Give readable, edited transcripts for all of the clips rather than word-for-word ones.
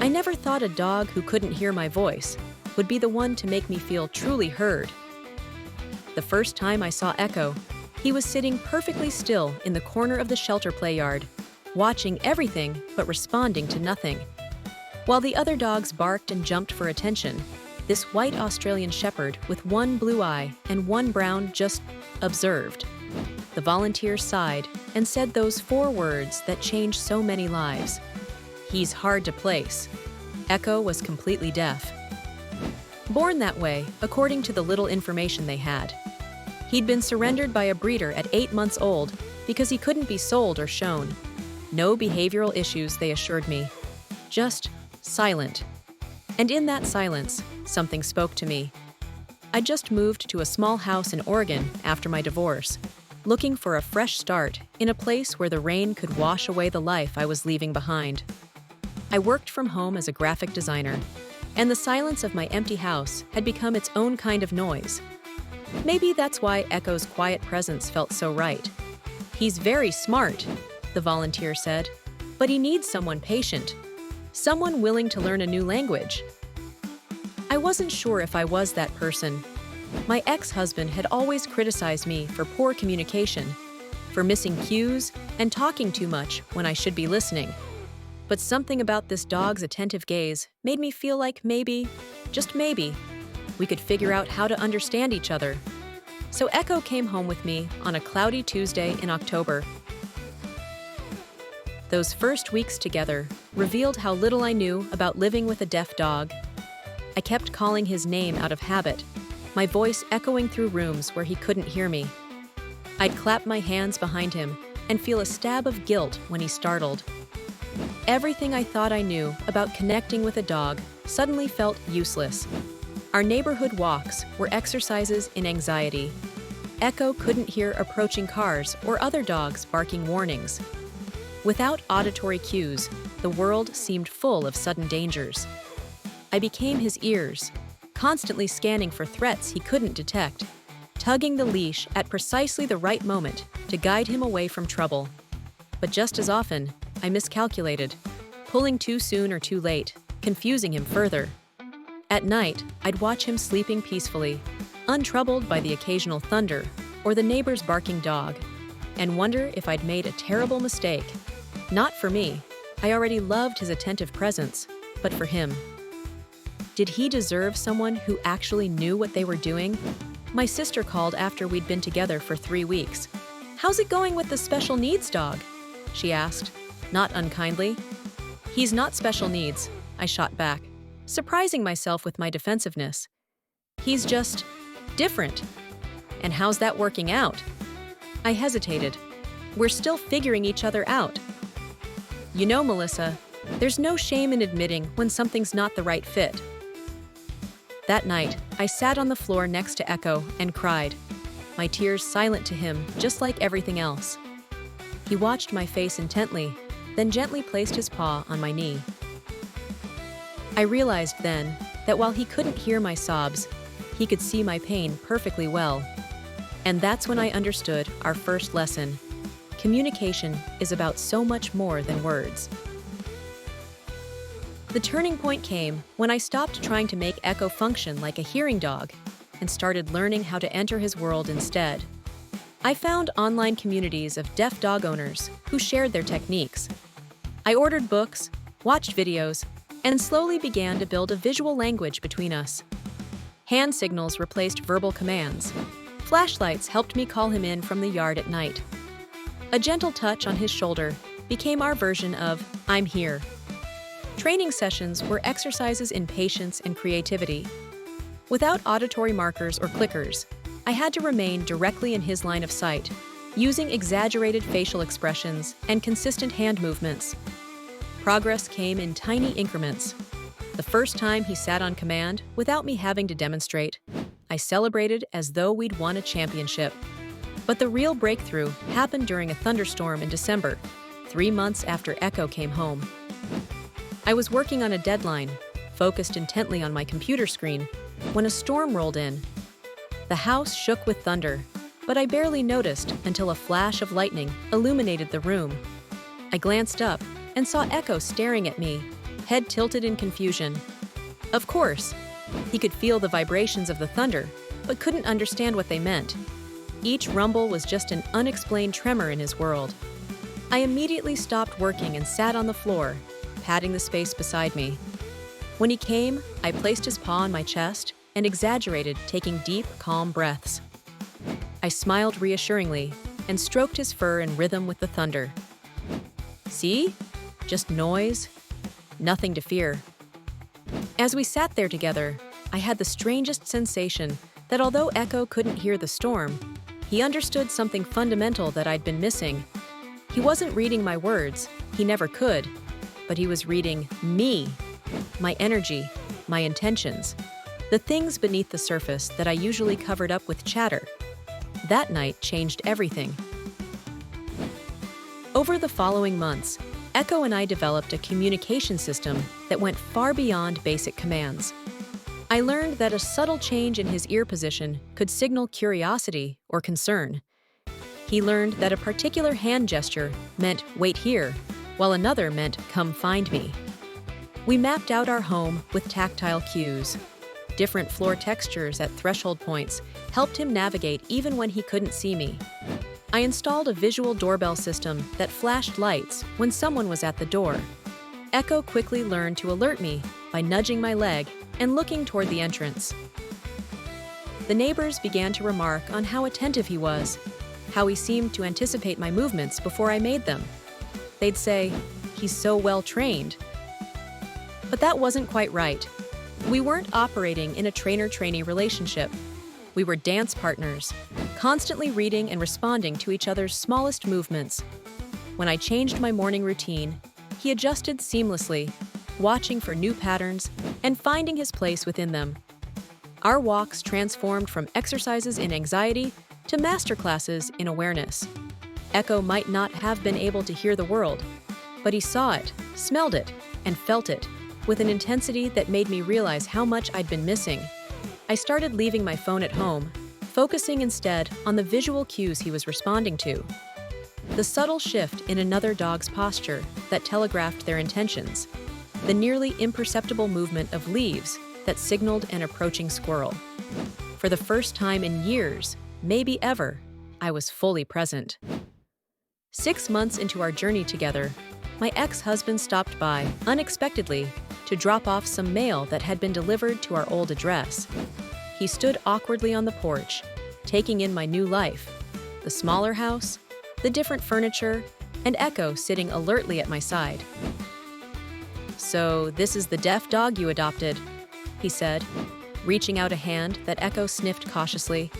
I never thought a dog who couldn't hear my voice would be the one to make me feel truly heard. The first time I saw Ekko, he was sitting perfectly still in the corner of the shelter play yard, watching everything but responding to nothing. While the other dogs barked and jumped for attention, this white Australian shepherd with one blue eye and one brown just observed. The volunteer sighed and said those 4 words that changed so many lives. He's hard to place. Ekko was completely deaf. Born that way, according to the little information they had. He'd been surrendered by a breeder at 8 months old because he couldn't be sold or shown. No behavioral issues, they assured me. Just silent. And in that silence, something spoke to me. I just moved to a small house in Oregon after my divorce, looking for a fresh start in a place where the rain could wash away the life I was leaving behind. I worked from home as a graphic designer, and the silence of my empty house had become its own kind of noise. Maybe that's why Ekko's quiet presence felt so right. He's very smart, the volunteer said, but he needs someone patient, someone willing to learn a new language. I wasn't sure if I was that person. My ex-husband had always criticized me for poor communication, for missing cues and talking too much when I should be listening. But something about this dog's attentive gaze made me feel like maybe, just maybe, we could figure out how to understand each other. So Ekko came home with me on a cloudy Tuesday in October. Those first weeks together revealed how little I knew about living with a deaf dog. I kept calling his name out of habit, my voice echoing through rooms where he couldn't hear me. I'd clap my hands behind him and feel a stab of guilt when he startled. Everything I thought I knew about connecting with a dog suddenly felt useless. Our neighborhood walks were exercises in anxiety. Ekko couldn't hear approaching cars or other dogs barking warnings. Without auditory cues, the world seemed full of sudden dangers. I became his ears, constantly scanning for threats he couldn't detect, tugging the leash at precisely the right moment to guide him away from trouble. But just as often, I miscalculated, pulling too soon or too late, confusing him further. At night, I'd watch him sleeping peacefully, untroubled by the occasional thunder or the neighbor's barking dog, and wonder if I'd made a terrible mistake. Not for me. I already loved his attentive presence, but for him. Did he deserve someone who actually knew what they were doing? My sister called after we'd been together for 3 weeks. "How's it going with the special needs dog?" she asked, not unkindly. "He's not special needs," I shot back, surprising myself with my defensiveness. "He's just different." "And how's that working out?" I hesitated. "We're still figuring each other out." "You know, Melissa, there's no shame in admitting when something's not the right fit." That night, I sat on the floor next to Ekko and cried, my tears silent to him just like everything else. He watched my face intently, then gently placed his paw on my knee. I realized then that while he couldn't hear my sobs, he could see my pain perfectly well. And that's when I understood our first lesson. Communication is about so much more than words. The turning point came when I stopped trying to make Ekko function like a hearing dog and started learning how to enter his world instead. I found online communities of deaf dog owners who shared their techniques. I ordered books, watched videos, and slowly began to build a visual language between us. Hand signals replaced verbal commands. Flashlights helped me call him in from the yard at night. A gentle touch on his shoulder became our version of "I'm here." Training sessions were exercises in patience and creativity. Without auditory markers or clickers, I had to remain directly in his line of sight, using exaggerated facial expressions and consistent hand movements. Progress came in tiny increments. The first time he sat on command without me having to demonstrate, I celebrated as though we'd won a championship. But the real breakthrough happened during a thunderstorm in December, 3 months after Ekko came home. I was working on a deadline, focused intently on my computer screen, when a storm rolled in. The house shook with thunder, but I barely noticed until a flash of lightning illuminated the room. I glanced up and saw Ekko staring at me, head tilted in confusion. Of course, he could feel the vibrations of the thunder, but couldn't understand what they meant. Each rumble was just an unexplained tremor in his world. I immediately stopped working and sat on the floor, patting the space beside me. When he came, I placed his paw on my chest and exaggerated, taking deep, calm breaths. I smiled reassuringly and stroked his fur in rhythm with the thunder. See? Just noise. Nothing to fear. As we sat there together, I had the strangest sensation that although Ekko couldn't hear the storm, he understood something fundamental that I'd been missing. He wasn't reading my words, he never could, but he was reading me, my energy, my intentions, the things beneath the surface that I usually covered up with chatter. That night changed everything. Over the following months, Ekko and I developed a communication system that went far beyond basic commands. I learned that a subtle change in his ear position could signal curiosity or concern. He learned that a particular hand gesture meant wait here, while another meant come find me. We mapped out our home with tactile cues. Different floor textures at threshold points helped him navigate even when he couldn't see me. I installed a visual doorbell system that flashed lights when someone was at the door. Ekko quickly learned to alert me by nudging my leg and looking toward the entrance. The neighbors began to remark on how attentive he was, how he seemed to anticipate my movements before I made them. They'd say, "He's so well trained." But that wasn't quite right. We weren't operating in a trainer-trainee relationship. We were dance partners, constantly reading and responding to each other's smallest movements. When I changed my morning routine, he adjusted seamlessly, watching for new patterns and finding his place within them. Our walks transformed from exercises in anxiety to masterclasses in awareness. Ekko might not have been able to hear the world, but he saw it, smelled it, and felt it with an intensity that made me realize how much I'd been missing. I started leaving my phone at home, focusing instead on the visual cues he was responding to. The subtle shift in another dog's posture that telegraphed their intentions. The nearly imperceptible movement of leaves that signaled an approaching squirrel. For the first time in years, maybe ever, I was fully present. 6 months into our journey together, my ex-husband stopped by, unexpectedly, to drop off some mail that had been delivered to our old address. He stood awkwardly on the porch, taking in my new life, the smaller house, the different furniture, and Ekko sitting alertly at my side. "So this is the deaf dog you adopted," he said, reaching out a hand that Ekko sniffed cautiously.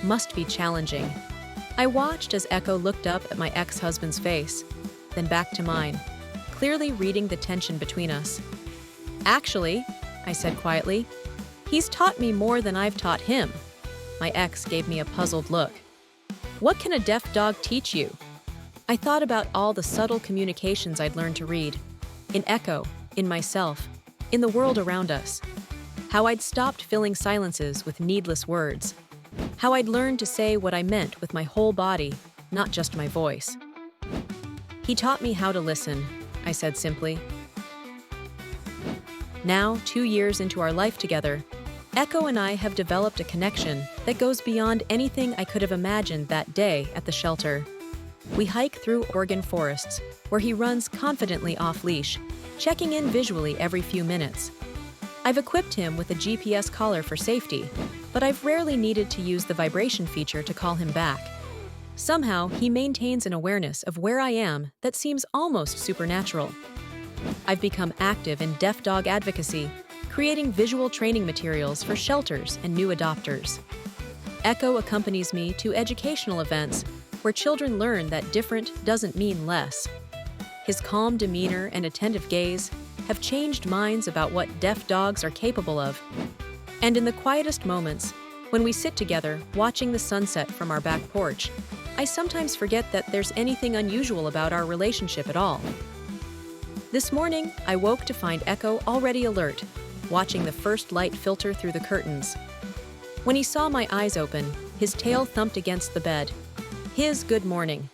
Must be challenging. I watched as Ekko looked up at my ex-husband's face, then back to mine, clearly reading the tension between us. "Actually," I said quietly, "he's taught me more than I've taught him." My ex gave me a puzzled look. "What can a deaf dog teach you?" I thought about all the subtle communications I'd learned to read. In Ekko, in myself, in the world around us. How I'd stopped filling silences with needless words. How I'd learned to say what I meant with my whole body, not just my voice. "He taught me how to listen," I said simply. Now, 2 years into our life together, Ekko and I have developed a connection that goes beyond anything I could have imagined that day at the shelter. We hike through Oregon forests, where he runs confidently off-leash, checking in visually every few minutes. I've equipped him with a GPS collar for safety, but I've rarely needed to use the vibration feature to call him back. Somehow, he maintains an awareness of where I am that seems almost supernatural. I've become active in deaf dog advocacy, creating visual training materials for shelters and new adopters. Ekko accompanies me to educational events where children learn that different doesn't mean less. His calm demeanor and attentive gaze have changed minds about what deaf dogs are capable of. And in the quietest moments, when we sit together watching the sunset from our back porch, I sometimes forget that there's anything unusual about our relationship at all. This morning, I woke to find Ekko already alert, watching the first light filter through the curtains. When he saw my eyes open, his tail thumped against the bed. His good morning.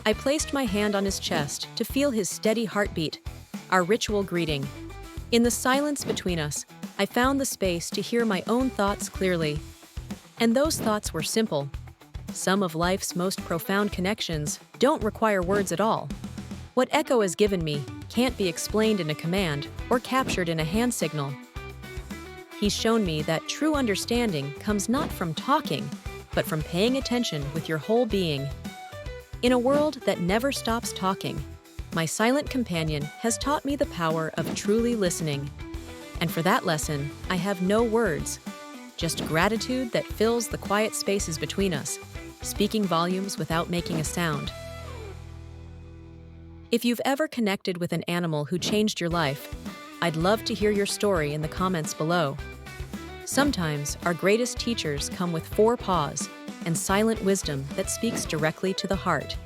I placed my hand on his chest to feel his steady heartbeat, our ritual greeting. In the silence between us, I found the space to hear my own thoughts clearly. And those thoughts were simple. Some of life's most profound connections don't require words at all. What Ekko has given me can't be explained in a command or captured in a hand signal. He's shown me that true understanding comes not from talking, but from paying attention with your whole being. In a world that never stops talking, my silent companion has taught me the power of truly listening. And for that lesson, I have no words, just gratitude that fills the quiet spaces between us, speaking volumes without making a sound. If you've ever connected with an animal who changed your life, I'd love to hear your story in the comments below. Sometimes our greatest teachers come with 4 paws and silent wisdom that speaks directly to the heart.